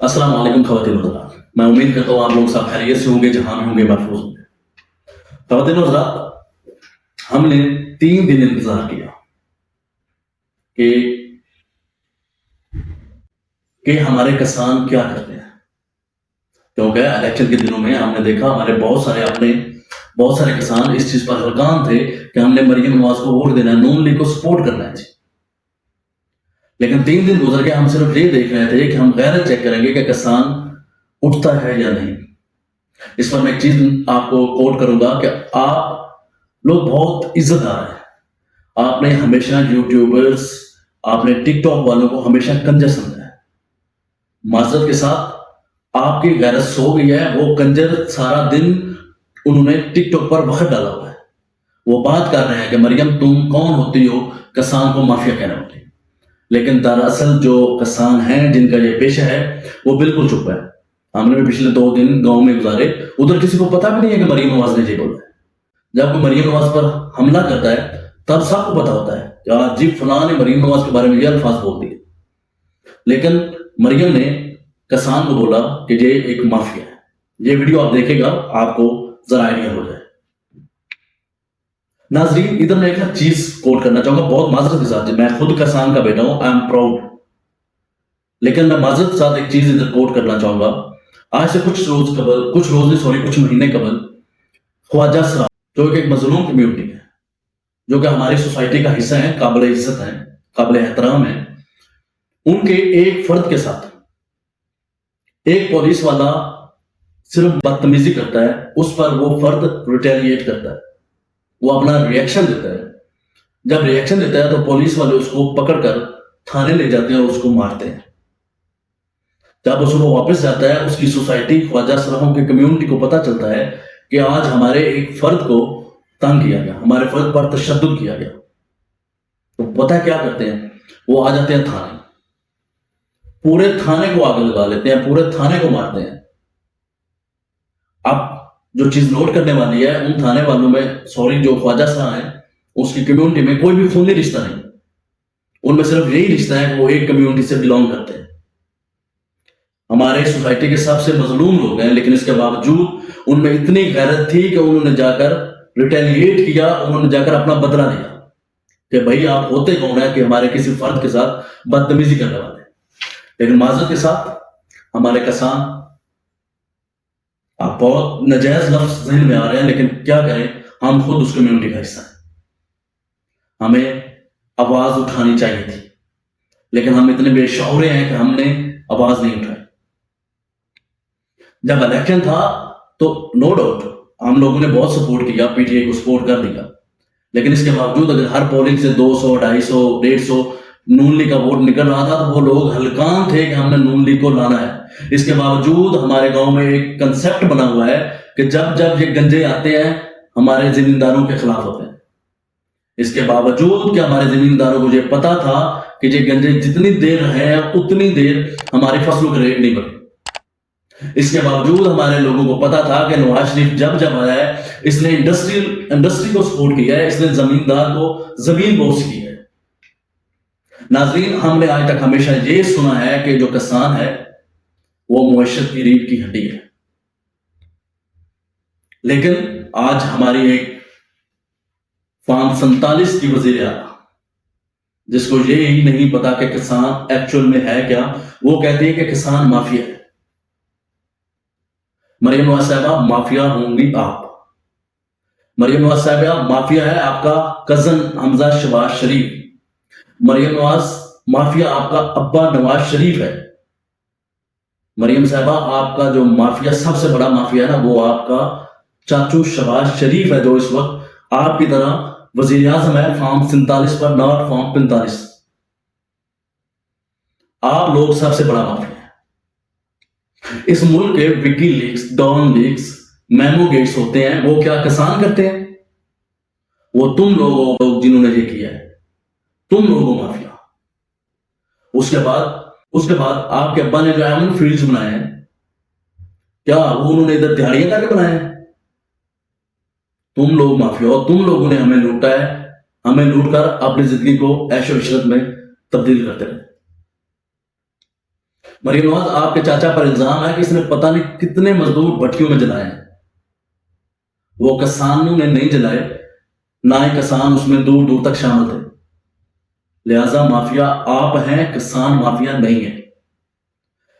السلام علیکم خواتین و حضرات، میں امید کرتا ہوں آپ لوگ سب خیریت سے ہوں گے، جہاں بھی ہوں گے محفوظ ہوں گے۔ خواتین و حضرات، ہم نے 3 دن انتظار کیا کہ ہمارے کسان کیا کرتے ہیں، کیونکہ الیکشن کے دنوں میں ہم نے دیکھا ہمارے بہت سارے کسان اس چیز پر ہلکان تھے کہ ہم نے مریم نواز کو ووٹ دینا ہے، نون لیگ کو سپورٹ کرنا ہے۔ لیکن 3 دن گزر گئے، ہم صرف یہ دیکھ رہے تھے کہ ہم غیرت چیک کریں گے کہ کسان اٹھتا ہے یا نہیں۔ اس پر میں ایک چیز آپ کو کوٹ کروں گا کہ آپ لوگ بہت عزت دار ہیں، آپ نے ہمیشہ یوٹیوبرز، آپ نے ٹک ٹاک والوں کو ہمیشہ کنجر سمجھا ہے۔ معذرت کے ساتھ آپ کی غیرت سو گئی ہے، وہ کنجر سارا دن انہوں نے ٹک ٹاک پر وقت ڈالا ہوا ہے، وہ بات کر رہے ہیں کہ مریم تم کون ہوتی ہو کسان کو مافیا کہنا ہوتی ہے، لیکن دراصل جو کسان ہیں جن کا یہ پیشہ ہے وہ بالکل چپ ہے۔ ہم نے بھی پچھلے 2 دن گاؤں میں گزارے، ادھر کسی کو پتا بھی نہیں ہے کہ مریم نواز نے یہ بولا ہے۔ جب کوئی مریم نواز پر حملہ کرتا ہے تب سب کو پتا ہوتا ہے کہ آج جی فلاں نے مریم نواز کے بارے میں یہ الفاظ بول دیے، لیکن مریم نے کسان کو بولا کہ یہ ایک مافیا ہے۔ یہ ویڈیو آپ دیکھے گا، آپ کو ذرا آئیڈیا ہو جائے۔ ناظرین، ادھر میں ایک چیز کوٹ کرنا چاہوں گا بہت معذرت کے ساتھ، میں خود کسان کا بیٹا ہوں، آئی ایم پراؤڈ، لیکن میں معذرت کے ساتھ ایک چیز ادھر کوٹ کرنا چاہوں گا۔ آج سے کچھ مہینے قبل خواجہ سرا، جو ایک مظلوم کمیونٹی ہے، جو کہ ہماری سوسائٹی کا حصہ ہیں، قابل عزت ہیں، قابل احترام ہیں، ان کے ایک فرد کے ساتھ ایک پولیس والا صرف بدتمیزی کرتا ہے، اس پر وہ فرد ریٹیلیٹ کرتا ہے، وہ اپنا ریئیکشن دیتا ہے۔ جب ریئیکشن دیتا ہے تو پولیس والے اس کو پکڑ کر تھانے لے جاتے ہیں اور اس کو مارتے ہیں۔ جب وہ صبح واپس جاتا ہے، اس کی سوسائٹی خواجہ سراہوں کی کمیونٹی کو پتہ چلتا ہے کہ آج ہمارے ایک فرد کو تنگ کیا گیا، ہمارے فرد پر تشدد کیا گیا، تو پتہ کیا کرتے ہیں؟ وہ آ جاتے ہیں تھانے، پورے تھانے کو آگ لگا لیتے ہیں، پورے تھانے کو مارتے ہیں۔ اب جو چیز نوٹ کرنے والی ہے، ان تھانے والوں میں جو خواجہ سرا ہیں، اس کی کمیونٹی میں کوئی بھی خونی رشتہ نہیں، ان میں صرف یہی رشتہ ہے کہ وہ ایک کمیونٹی سے بلونگ کرتے ہیں۔ ہمارے سوسائٹی کے سب سے مظلوم لوگ ہیں، لیکن اس کے باوجود ان میں اتنی غیرت تھی کہ انہوں نے جا کر ریٹیلیٹ کیا، انہوں نے جا کر اپنا بدلہ لیا کہ بھائی آپ ہوتے کون ہیں کہ ہمارے کسی فرد کے ساتھ بدتمیزی کرنے والے۔ لیکن معذرت کے ساتھ ہمارے کسان، آپ بہت ناجائز لفظ ذہن میں آ رہے ہیں، لیکن کیا کریں، ہم خود اس کمیونٹی کا حصہ ہیں، ہمیں آواز اٹھانی چاہیے تھی، لیکن ہم اتنے بے شعور ہیں کہ ہم نے آواز نہیں اٹھائی۔ جب الیکشن تھا تو نو ڈاؤٹ ہم لوگوں نے بہت سپورٹ کیا، پی ٹی آئی کو سپورٹ کر دیا، لیکن اس کے باوجود اگر ہر پولنگ سے 200 250 150 نون لیگ کا ووٹ نکل رہا تھا تو وہ لوگ ہلکان تھے کہ ہم نے نون لیگ کو لانا ہے۔ اس کے باوجود ہمارے گاؤں میں ایک کنسپٹ بنا ہوا ہے کہ جب یہ گنجے آتے ہیں ہمارے زمینداروں کے خلاف ہوتے ہیں۔ اس کے باوجود کہ ہمارے زمینداروں کو یہ پتا تھا کہ یہ گنجے جتنی دیر رہے ہیں اتنی دیر ہماری فصلوں کے ریٹ نہیں بڑھے۔ اس کے باوجود ہمارے لوگوں کو پتا تھا کہ نواز شریف جب آیا ہے، اس نے انڈسٹری کو سپورٹ کیا ہے، اس نے زمیندار کو زمین بوس کی ہے۔ ناظرین، ہم نے آج تک ہمیشہ یہ سنا ہے کہ جو کسان ہے وہ معیشت کی ریڑھ کی ہڈی ہے، لیکن آج ہماری ایک فارم 47 کی وزیر اعلیٰ، جس کو یہ ہی نہیں پتا کہ کسان ایکچوئل میں ہے کیا، وہ کہتی ہے کہ کسان مافیا ہے۔ مریم نواز صاحبہ مافیا ہوں گی آپ، مریم نواز صاحبہ مافیا ہے آپ کا کزن حمزہ شہباز شریف، مریم نواز مافیا آپ کا ابا نواز شریف ہے، مریم صاحبہ آپ کا جو مافیا سب سے بڑا مافیا ہے نا، وہ آپ کا چاچو شہباز شریف ہے، جو اس وقت آپ کی طرح وزیر اعظم ہے فارم 47 پر، ناٹ فارم 45۔ آپ لوگ سب سے بڑا مافیا ہے۔ اس ملک کے WikiLeaks, Dawn leaks, memo gates ہوتے ہیں، وہ کیا کسان کرتے ہیں؟ وہ تم لوگ جنہوں نے یہ کیا ہے، تم لوگوں مافیا۔ اس کے بعد آپ کے ابا نے جو ایمن فیلڈز بنائے ہیں، کیا وہ انہوں نے ادھر دہاڑیاں کر کے بنائے ہیں؟ تم لوگ مافیا ہو، تم لوگوں نے ہمیں لوٹا ہے، ہمیں لوٹ کر اپنی زندگی کو عیش و عشرت میں تبدیل کرتے رہے۔ مریم نواز آپ کے چاچا پر الزام ہے کہ اس نے پتہ نہیں کتنے مزدور بھٹیوں میں جلائے ہیں. وہ کسانوں نے نہیں جلائے، نہ ہی کسان اس میں دور دور تک شامل تھے. لہذا مافیا آپ ہیں، کسان مافیا نہیں ہے.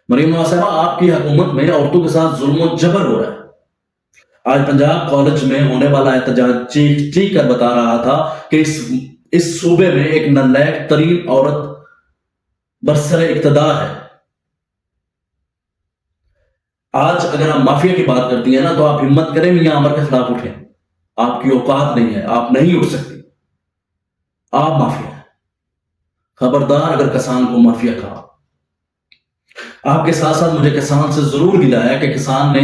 مریم نواز صاحبہ، آپ کی حکومت میں عورتوں کے ساتھ ظلم و جبر ہو رہا ہے. آج پنجاب کالج میں ہونے والا احتجاج چیخ چیخ کر بتا رہا تھا کہ اس صوبے میں ایک نالائق ترین عورت برسر اقتدار ہے. آج اگر آپ مافیا کی بات کرتی ہیں نا تو آپ ہمت کریں میاں عمر کے خلاف اٹھیں. آپ کی اوقات نہیں ہے، آپ نہیں اٹھ سکتی. آپ مافیا ہیں. خبردار اگر کسان کو مافیا کہا. آپ کے ساتھ ساتھ مجھے کسان سے ضرور گلا ہے کہ کسان نے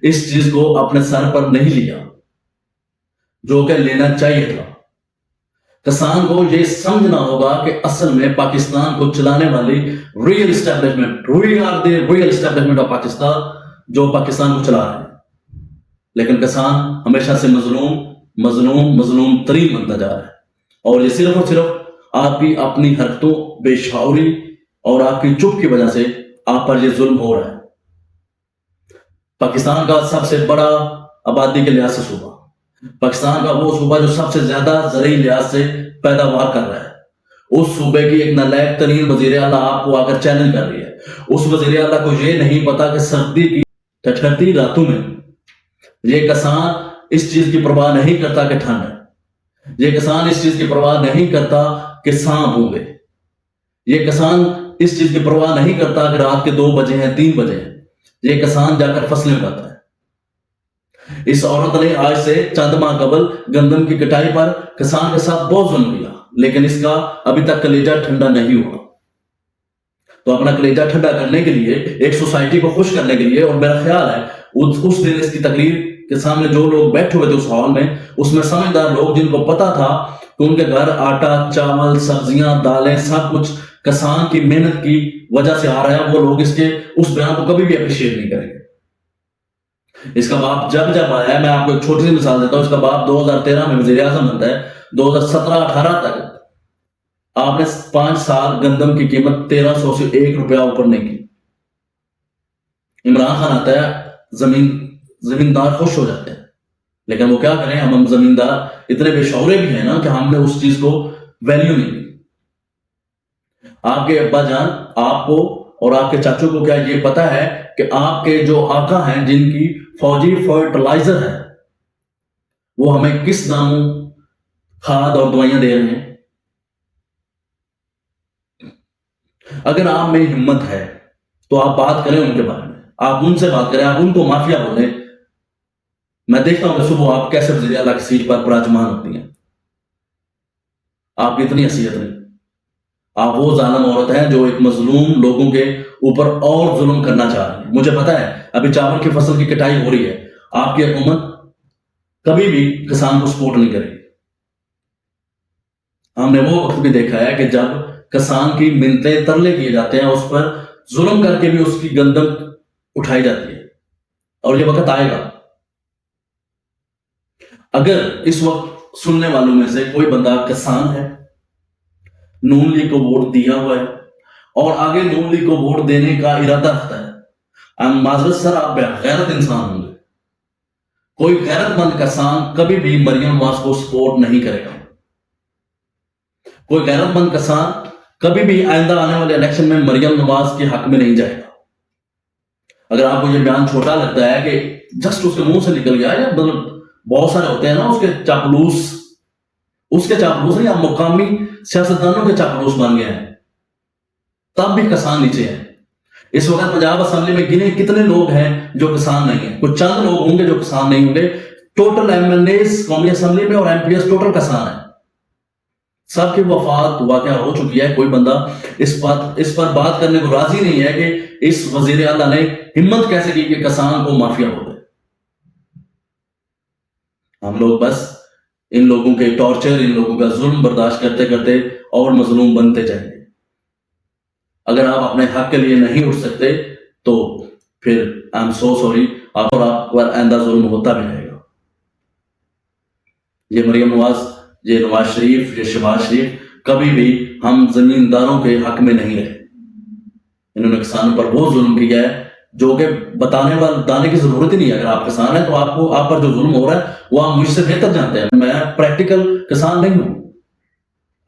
اس چیز کو اپنے سر پر نہیں لیا جو کہ لینا چاہیے تھا. کسان کو یہ سمجھنا ہوگا کہ اصل میں پاکستان کو چلانے والی real establishment, we are the real establishment of Pakistan, جو پاکستان کو چلا رہے ہیں. لیکن کسان ہمیشہ سے مظلوم ترین بنتا جا رہا ہے. اور یہ صرف اور صرف آپ کی اپنی حرکتوں، بے شعوری اور آپ کی چپ کی وجہ سے آپ پر یہ ظلم ہو رہا ہے. پاکستان کا سب سے بڑا آبادی کے لحاظ سے صوبہ، پاکستان کا وہ صوبہ جو سب سے زیادہ زرعی لحاظ سے پیداوار کر رہا ہے، اس صوبے کی ایک نالائق ترین وزیر اعلیٰ آپ کو آ کر چیلنج کر رہی ہے. اس وزیر اعلیٰ کو یہ نہیں پتا کہ سردی کی ٹھٹھرتی راتوں میں یہ کسان اس چیز کی پرواہ نہیں کرتا کہ ٹھنڈ ہے. یہ کسان اس چیز کی پرواہ نہیں کرتا کہ سانپ ہوں گے. یہ کسان اس چیز کی پرواہ نہیں کرتا کہ رات کے 2 بجے ہیں، 3 بجے ہیں. یہ کسان جا کر فصلیں اگاتا ہے. اس عورت نے آج سے چند ماہ قبل گندم کی کٹائی پر کسان کے ساتھ بہت ظلم کیا، لیکن اس کا ابھی تک کلیجہ ٹھنڈا نہیں ہوا. تو اپنا کلیجہ ٹھنڈا کرنے کے لیے، ایک سوسائٹی کو خوش کرنے کے لیے، اور میرا خیال ہے اس دن اس کی تقریر کے سامنے جو لوگ بیٹھے ہوئے تھے اس ہال میں، اس میں سمجھدار لوگ جن کو پتا تھا کہ ان کے گھر آٹا، چاول، سبزیاں، دالیں، سب کچھ کسان کی محنت کی وجہ سے آ رہا ہے، وہ لوگ اس بیان کو کبھی بھی اپریشیٹ نہیں کریں گے. اس کا باپ جب آیا ہے، میں آپ کو ایک چھوٹی سی مثال دیتا ہوں. اس کا باپ 2013 میں وزیر اعظم بنتا ہے. 2017-18 تک آپ نے 5 سال گندم کی قیمت 1300 سے 1 روپیہ اوپر نہیں کی. عمران خان آتا ہے، زمیندار خوش ہو جاتے ہیں. لیکن وہ کیا کریں، ہم زمیندار اتنے بے شعورے بھی ہیں نا کہ ہم نے اس چیز کو ویلیو نہیں دی. آپ کے ابا جان آپ کو اور آپ کے چاچوں کو کیا یہ پتا ہے کہ آپ کے جو آقا ہیں، جن کی فوجی فرٹیلائزر ہے، وہ ہمیں کس داموں کھاد اور دوائیاں دے رہے ہیں؟ اگر آپ میں ہمت ہے تو آپ بات کریں ان کے بارے میں، آپ ان سے بات کریں، آپ ان کو مافیا بولیں. میں دیکھتا ہوں کہ صبح آپ کیسے وزیر اعلیٰ کی سیٹ پر براجمان ہوتی ہیں. آپ کی اتنی حیثیت نہیں. آپ وہ ظالم عورت ہیں جو ایک مظلوم لوگوں کے اوپر اور ظلم کرنا چاہ رہی ہیں. مجھے پتا ہے ابھی چاول کی فصل کی کٹائی ہو رہی ہے. آپ کی حکومت کبھی بھی کسان کو سپورٹ نہیں کرے گی. ہم نے وہ وقت بھی دیکھا ہے کہ جب کسان کی منتیں ترلے کیے جاتے ہیں، اس پر ظلم کر کے بھی اس کی گندم اٹھائی جاتی ہے. اور یہ وقت آئے گا. اگر اس وقت سننے والوں میں سے کوئی بندہ کسان ہے، نون لیگ کو ووٹ دیا ہوا ہے اور آگے نون لیگ کو ووٹ دینے کا ارادہ رکھتا ہے، معذرت سر، آپ غیرت انسان ہوں گے. کوئی غیرت مند کسان کبھی بھی مریم نواز کو سپورٹ نہیں کرے گا. کوئی غیرت مند کسان کبھی بھی آئندہ آنے والے الیکشن میں مریم نواز کے حق میں نہیں جائے گا. اگر آپ کو یہ بیان چھوٹا لگتا ہے کہ جسٹ اس کے منہ سے نکل گیا، یا مطلب بہت سارے ہوتے ہیں نا اس کے چاپلوس نہیں، آپ مقامی سیاستدانوں کے چاپلوس بن گئے ہیں، تب بھی کسان نیچے ہیں. اس وقت پنجاب اسمبلی میں گنے کتنے لوگ ہیں جو کسان نہیں ہیں؟ کچھ چند لوگ ہوں گے جو کسان نہیں ہوں گے. ٹوٹل ایم ایل ایز قومی اسمبلی میں اور ایم پی ایس ٹوٹل کسان ہیں. سب کی وفات واقعہ ہو چکی ہے. کوئی بندہ اس پر بات کرنے کو راضی نہیں ہے کہ اس وزیر اعلیٰ نے ہمت کیسے کی کہ کسان کو مافیا ہو گئے. ہم لوگ بس ان لوگوں کے ٹارچر، ان لوگوں کا ظلم برداشت کرتے کرتے اور مظلوم بنتے جائیں گے. اگر آپ اپنے حق کے لیے نہیں اٹھ سکتے تو پھر آئی ایم سو سوری، آپ پر آئندہ ظلم ہوتا بھی رہے گا. یہ مریم نواز، یہ نواز شریف، یہ شہباز شریف کبھی بھی ہم زمینداروں کے حق میں نہیں رہے. انہوں نے کسانوں پر وہ ظلم کیا ہے جو کہ بتانے کی ضرورت ہی نہیں ہے. اگر آپ کسان ہیں تو آپ پر جو ظلم ہو رہا ہے وہ آپ مجھ سے بہتر جانتے ہیں. میں پریکٹیکل کسان نہیں ہوں,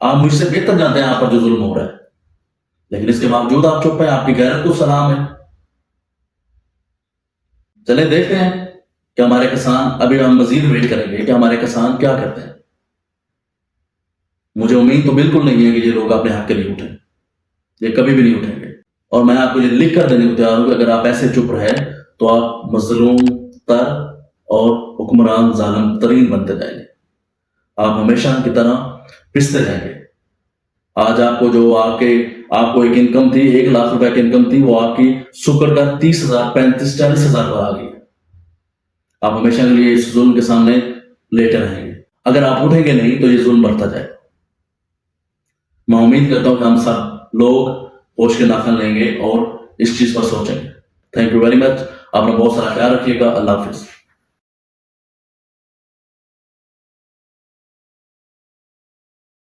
آپ مجھ سے بہتر جانتے ہیں آپ پر جو ظلم ہو رہا ہے, لیکن اس کے باوجود آپ چپ ہیں. آپ کی غیرت کو سلام ہے. چلے دیکھتے ہیں کہ ہمارے کسان, ابھی ہم مزید ویٹ کریں گے کہ ہمارے کسان کیا کرتے ہیں. مجھے امید تو بالکل نہیں ہے کہ یہ لوگ اپنے حق کے لیے اٹھیں, یہ کبھی بھی نہیں اٹھیں گے. اور میں آپ کو یہ لکھ کر دینے کو تیار ہوں کہ اگر آپ ایسے چپ رہے تو آپ مظلوم تر اور حکمران ظالم ترین بنتے جائیں گے. آپ ہمیشہ کی طرح پستے جائیں گے. آج آپ کو ایک انکم تھی, 1 لاکھ روپے کی انکم تھی, وہ آپ کی سکڑ کر 30,000 35,000 40,000 پر آ گئی. آپ ہمیشہ کے لیے اس ظلم کے سامنے لیٹے رہیں گے. اگر آپ اٹھیں گے نہیں تو یہ ظلم بڑھتا جائے. میں امید کرتا ہوں کہ ہم سب لوگ ہوش کے ناخن لیں گے اور اس چیز پر سوچیں گے. Thank you very much. آپ نے بہت سارا خیال رکھیے گا. اللہ حافظ.